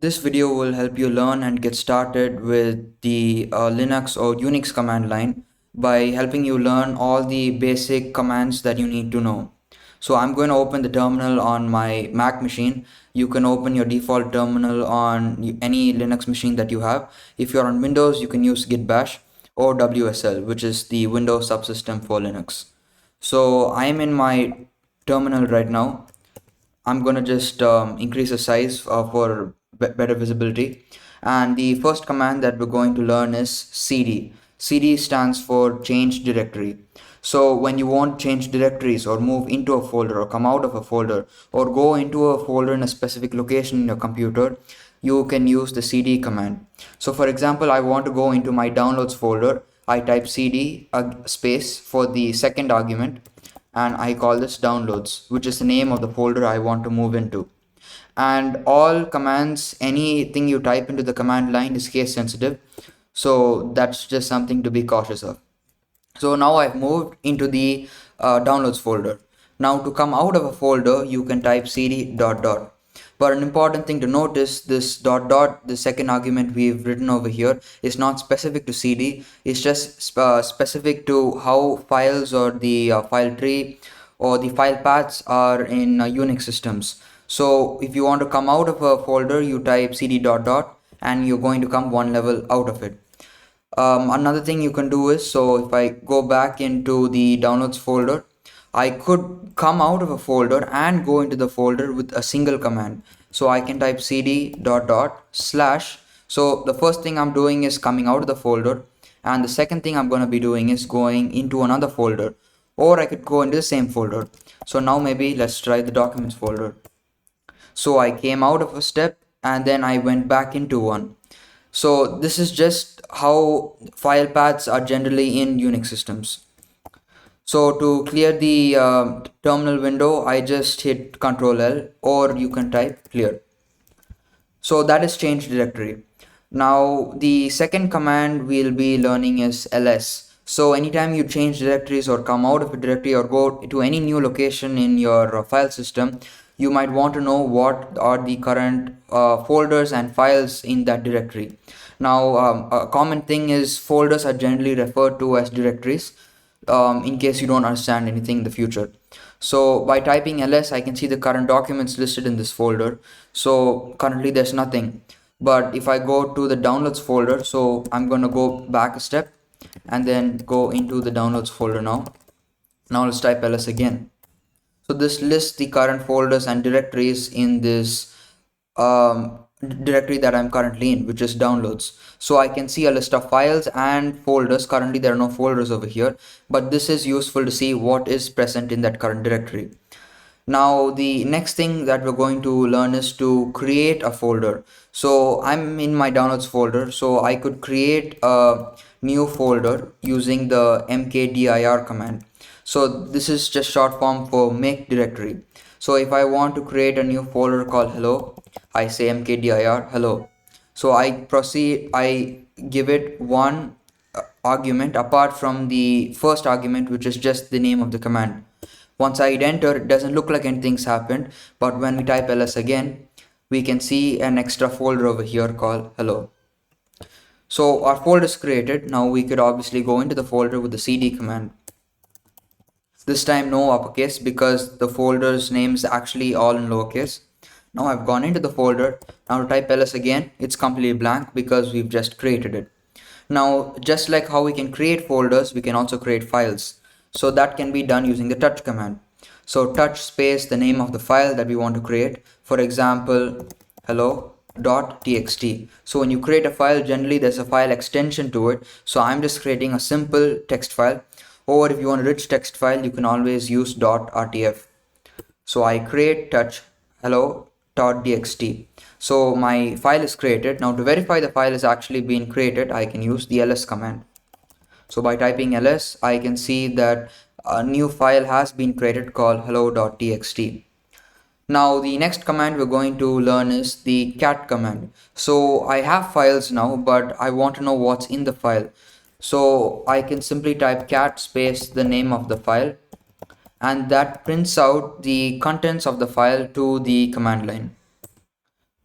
This video will help you learn and get started with the Linux or Unix command line by helping you learn all the basic commands that you need to know. So I'm going to open the terminal on my Mac machine. You can open your default terminal on any Linux machine that you have. If you're on Windows, you can use git bash or WSL, which is the Windows subsystem for Linux. So I'm in my terminal right now. I'm gonna just increase the size for better visibility. And the first command that we're going to learn is cd. Cd stands for change directory. So when you want change directories or move into a folder or come out of a folder or go into a folder in a specific location in your computer, you can use the cd command. So for example, I want to go into my downloads folder. I type cd space for the second argument, and I call this downloads, which is the name of the folder I want to move into. And all commands, anything you type into the command line is case sensitive, so that's just something to be cautious of. So now I've moved into the downloads folder. Now to come out of a folder, you can type cd dot dot. But an important thing to notice, this dot dot, the second argument we've written over here, is not specific to cd. It's just specific to how files or the file tree or the file paths are in Unix systems. So if you want to come out of a folder, you type cd dot dot and you're going to come one level out of it. Another thing you can do is, so if I go back into the downloads folder, I could come out of a folder and go into the folder with a single command. So I can type cd dot dot slash. So the first thing I'm doing is coming out of the folder, and the second thing I'm going to be doing is going into another folder, or I could go into the same folder. So now maybe let's try the documents folder. So I came out of a step and then I went back into one. So this is just how file paths are generally in Unix systems. So to clear the terminal window, I just hit Ctrl L, or you can type clear. So that is change directory. Now the second command we'll be learning is ls. So anytime you change directories or come out of a directory or go to any new location in your file system, you might want to know what are the current folders and files in that directory. Now a common thing is folders are generally referred to as directories, in case you don't understand anything in the future. So by typing ls, I can see the current documents listed in this folder. So currently there's nothing. But if I go to the downloads folder, so I'm going to go back a step and then go into the downloads folder now. Now let's type ls again. So this lists the current folders and directories in this directory that I'm currently in, which is downloads. So I can see a list of files and folders. Currently there are no folders over here, but this is useful to see what is present in that current directory. Now the next thing that we're going to learn is to create a folder. So I'm in my downloads folder, so I could create a new folder using the mkdir command. So this is just short form for make directory. So if I want to create a new folder called hello, I say mkdir hello. So I give it one argument apart from the first argument, which is just the name of the command. Once I hit enter, it doesn't look like anything's happened, but when we type ls again, we can see an extra folder over here called hello. So our folder is created. Now we could obviously go into the folder with the cd command. This time no uppercase, because the folder's name is actually all in lowercase. Now I've gone into the folder. Now to type ls again, it's completely blank because we've just created it. Now just like how we can create folders, we can also create files. So that can be done using the touch command. So touch space the name of the file that we want to create. For example, hello.txt. So when you create a file, generally there's a file extension to it. So I'm just creating a simple text file. Or if you want a rich text file, you can always use .rtf. So I create touch hello.txt. So my file is created. Now to verify the file is actually being created, I can use the ls command. So by typing ls, I can see that a new file has been created called hello.txt. Now the next command we're going to learn is the cat command. So I have files now, but I want to know what's in the file. So I can simply type cat space the name of the file, and that prints out the contents of the file to the command line.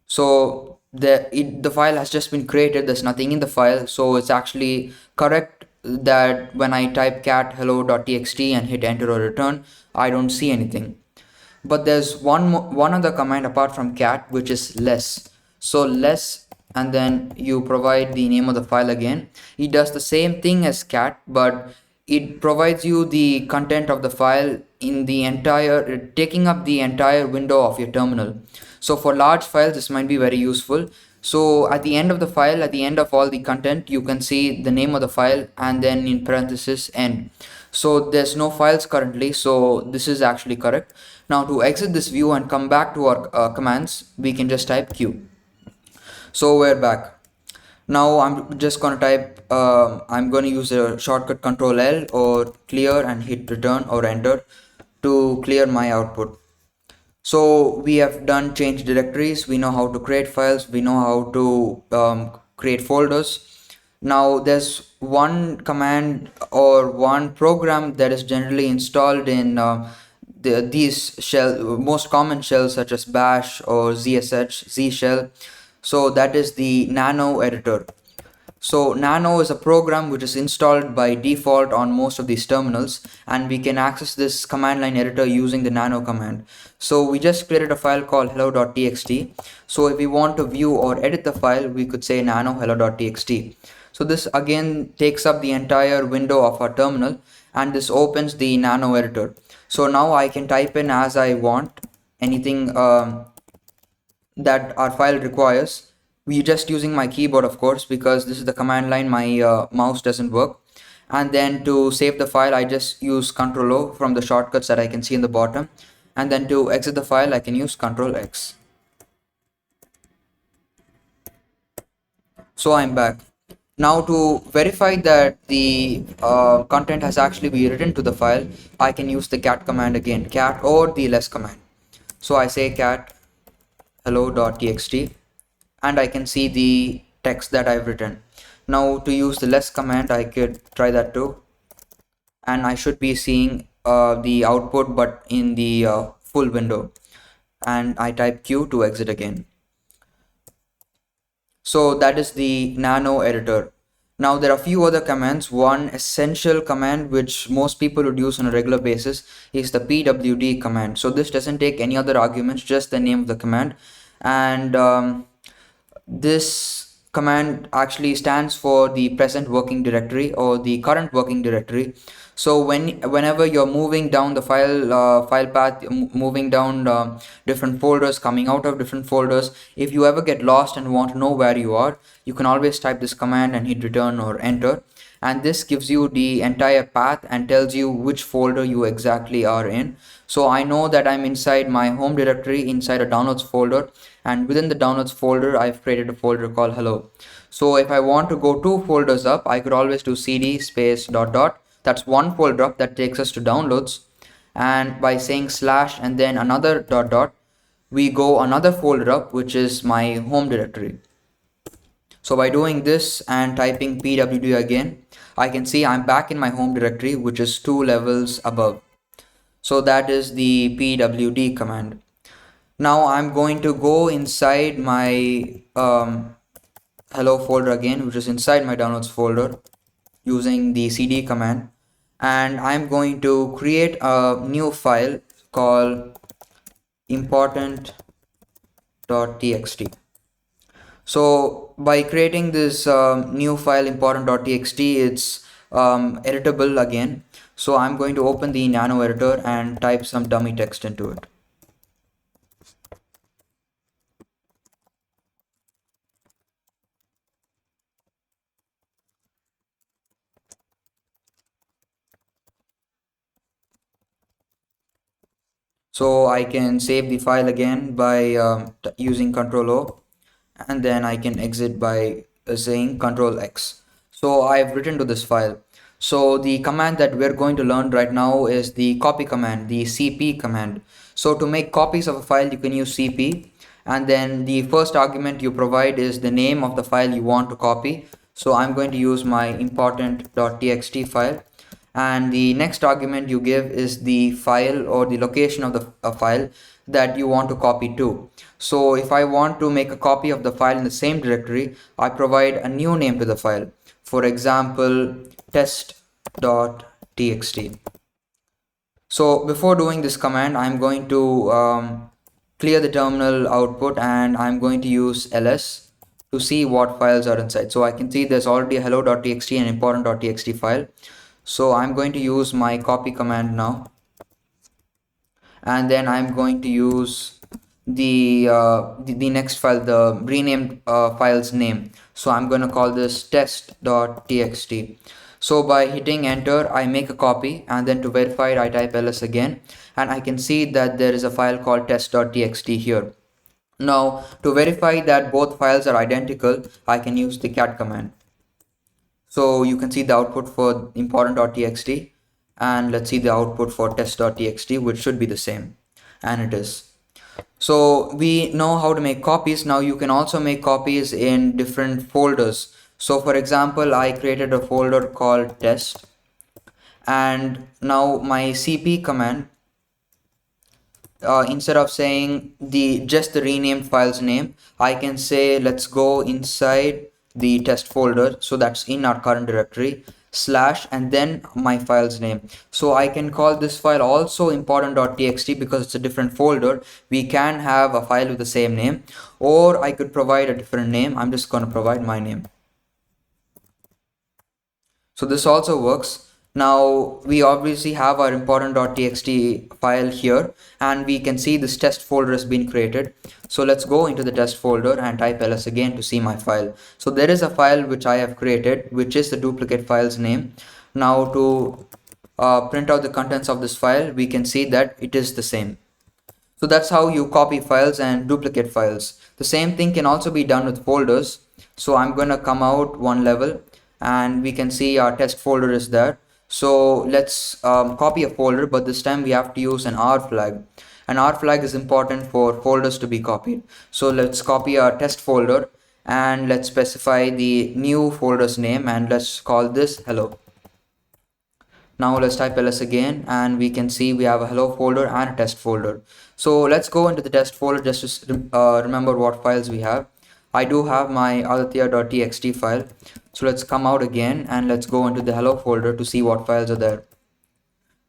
So the file has just been created. There's nothing in the file, so it's actually correct that when I type cat hello.txt and hit enter or return, I don't see anything. But there's one other command apart from cat, which is less. So less, and then you provide the name of the file again. It does the same thing as cat, but it provides you the content of the file in the entire, taking up the entire window of your terminal. So for large files, this might be very useful. So at the end of the file, at the end of all the content, you can see the name of the file and then in parenthesis end. So there's no files currently, so this is actually correct. Now to exit this view and come back to our commands, we can just type q. So we're back. Now I'm just going to type, I'm going to use a shortcut Control L or clear and hit return or enter to clear my output. So we have done change directories, we know how to create files, we know how to create folders. Now there's one command or one program that is generally installed in these most common shells such as bash or zsh, z shell. So that is the nano editor. So Nano is a program which is installed by default on most of these terminals, and we can access this command line editor using the Nano command. So we just created a file called hello.txt. So if we want to view or edit the file, we could say nano hello.txt. So this again takes up the entire window of our terminal, and this opens the Nano editor. So now I can type in as I want anything that our file requires. We're just using my keyboard, of course, because this is the command line, my mouse doesn't work. And then to save the file, I just use Ctrl O from the shortcuts that I can see in the bottom. And then to exit the file, I can use Ctrl X. So I'm back. Now to verify that the content has actually been written to the file, I can use the cat command again, cat or the less command. So I say cat hello.txt, and I can see the text that I've written. Now to use the less command, I could try that too, and I should be seeing the output but in the full window, and I type q to exit again. So that is the nano editor. Now there are a few other commands. One essential command which most people would use on a regular basis is the pwd command. So this doesn't take any other arguments, just the name of the command, and this command actually stands for the present working directory or the current working directory. So whenever you're moving down the file path, moving down different folders, coming out of different folders, if you ever get lost and want to know where you are, you can always type this command and hit return or enter, and this gives you the entire path and tells you which folder you exactly are in. So I know that I'm inside my home directory inside a downloads folder, and within the downloads folder I've created a folder called hello. So if I want to go 2 folders up, I could always do cd space dot dot, that's 1 folder up, that takes us to downloads, and by saying slash and then another dot dot, we go another folder up, which is my home directory. So by doing this and typing pwd again, I can see I'm back in my home directory, which is 2 levels above. So that is the pwd command. Now I'm going to go inside my hello folder again, which is inside my downloads folder, using the cd command, and I'm going to create a new file called important.txt. So by creating this new file important.txt, it's editable again. So I'm going to open the nano editor and type some dummy text into it. So I can save the file again by using Ctrl O, and then I can exit by saying Ctrl X. So I've written to this file. So the command that we're going to learn right now is the copy command, the cp command. So to make copies of a file, you can use cp, and then the first argument you provide is the name of the file you want to copy. So I'm going to use my important.txt file, and the next argument you give is the file or the location of the file that you want to copy to. So if I want to make a copy of the file in the same directory, I provide a new name to the file. For example, test.txt. So before doing this command, I'm going to clear the terminal output, and I'm going to use ls to see what files are inside. So I can see there's already a hello.txt and important.txt file. So I'm going to use my copy command now, and then I'm going to use the next file, the renamed file's name. So I'm going to call this test.txt. So by hitting enter, I make a copy, and then to verify it, I type ls again, and I can see that there is a file called test.txt here. Now to verify that both files are identical, I can use the cat command. So you can see the output for important.txt, and let's see the output for test.txt, which should be the same, and it is. So we know how to make copies. Now you can also make copies in different folders. So for example, I created a folder called test, and now my cp command, instead of saying just the renamed file's name, I can say let's go inside the test folder, so that's in our current directory, slash and then my file's name. So I can call this file also important.txt because it's a different folder. We can have a file with the same name, or I could provide a different name. I'm just going to provide my name. So this also works. Now we obviously have our important.txt file here, and we can see this test folder has been created. So let's go into the test folder and type ls again to see my file. So there is a file which I have created, which is the duplicate file's name. Now to print out the contents of this file, we can see that it is the same. So that's how you copy files and duplicate files. The same thing can also be done with folders. So I'm going to come out one level, and we can see our test folder is there. So let's copy a folder, but this time we have to use an R flag. An R flag is important for folders to be copied. So let's copy our test folder, and let's specify the new folder's name, and let's call this hello. Now let's type ls again, and we can see we have a hello folder and a test folder. So let's go into the test folder just to remember what files we have. I do have my aditya.txt file. So let's come out again, and let's go into the hello folder to see what files are there.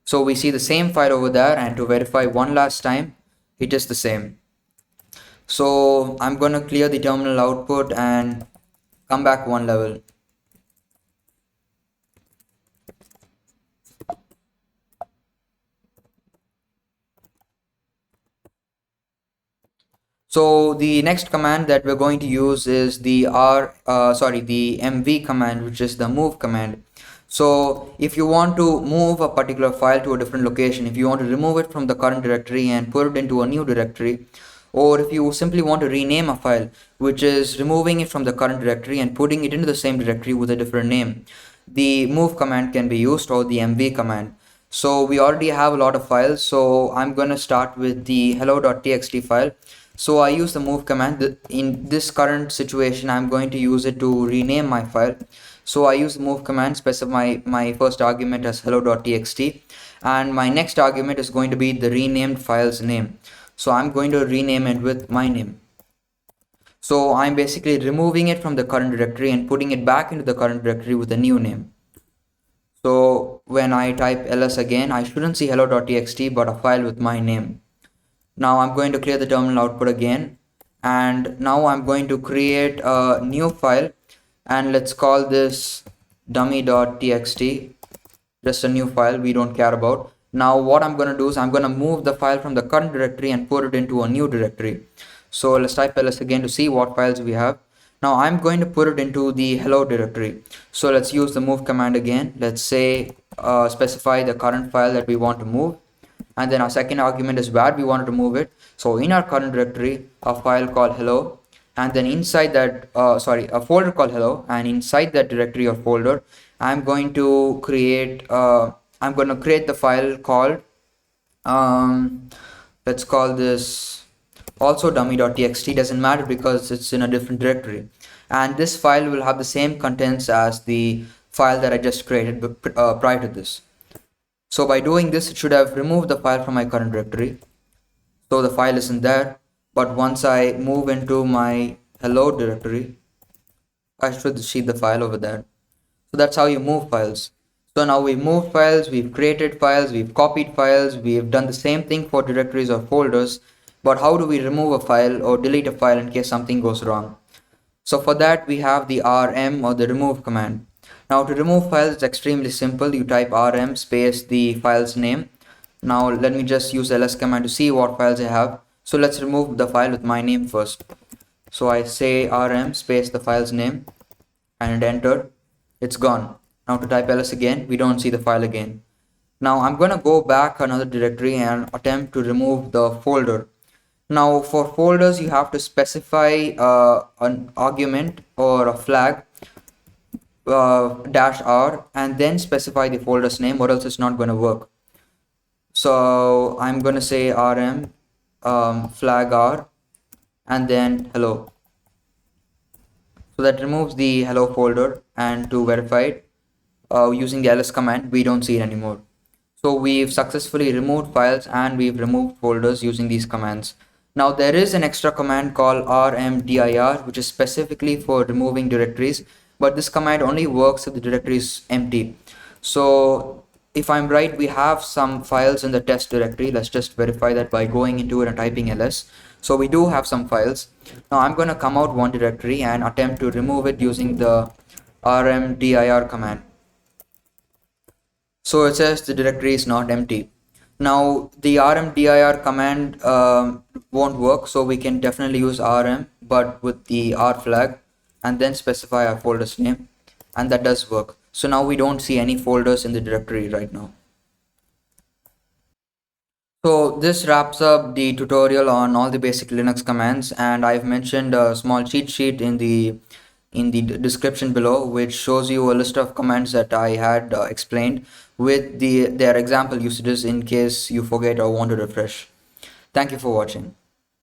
So we see the same file over there, and to verify one last time, it is the same. So I'm going to clear the terminal output and come back one level. So the next command that we're going to use is the mv command, which is the move command. So if you want to move a particular file to a different location, if you want to remove it from the current directory and put it into a new directory, or if you simply want to rename a file, which is removing it from the current directory and putting it into the same directory with a different name, the move command can be used, or the mv command. So we already have a lot of files, so I'm going to start with the hello.txt file. So I use the move command. In this current situation, I'm going to use it to rename my file. So I use the move command, specify my first argument as hello.txt, and my next argument is going to be the renamed file's name. So I'm going to rename it with my name. So I'm basically removing it from the current directory and putting it back into the current directory with a new name. So when I type ls again, I shouldn't see hello.txt but a file with my name. Now I'm going to clear the terminal output again, and now I'm going to create a new file, and let's call this dummy.txt, just a new file we don't care about. Now what I'm going to do is I'm going to move the file from the current directory and put it into a new directory. So let's type ls again to see what files we have. Now I'm going to put it into the hello directory. So let's use the move command again. Let's say specify the current file that we want to move, and then our second argument is where we wanted to move it. So in our current directory, a file called hello, and then inside that a folder called hello, and inside that directory or folder, I'm going to create the file called let's call this also dummy.txt. Doesn't matter because it's in a different directory, and this file will have the same contents as the file that I just created prior to this. So by doing this, it should have removed the file from my current directory. So the file isn't there. But once I move into my hello directory, I should see the file over there. So that's how you move files. So now we moved files, we've created files, we've copied files, we've done the same thing for directories or folders. But how do we remove a file or delete a file in case something goes wrong? So for that we have the rm or the remove command. Now to remove files it's extremely simple. You type rm space the file's name. Now let me just use ls command to see what files I have. So let's remove the file with my name first. So I say rm space the file's name and enter. It's gone. Now to type ls again, we don't see the file again. Now I'm gonna go back another directory and attempt to remove the folder. Now for folders you have to specify an argument or a flag -r and then specify the folder's name, or else it's not going to work. So I'm going to say rm flag r and then hello. So that removes the hello folder, and to verify it using the ls command we don't see it anymore. So we've successfully removed files and we've removed folders using these commands. Now there is an extra command called rmdir which is specifically for removing directories, but this command only works if the directory is empty. So if I'm right, we have some files in the test directory. Let's just verify that by going into it and typing ls. So we do have some files. Now I'm going to come out one directory and attempt to remove it using the rmdir command. So it says the directory is not empty. Now the rmdir command won't work, so we can definitely use rm but with the r flag and then specify our folder's name, and that does work. So now we don't see any folders in the directory right now. So this wraps up the tutorial on all the basic Linux commands, and I've mentioned a small cheat sheet in the description below which shows you a list of commands that I had explained with their example usages in case you forget or want to refresh. Thank you for watching.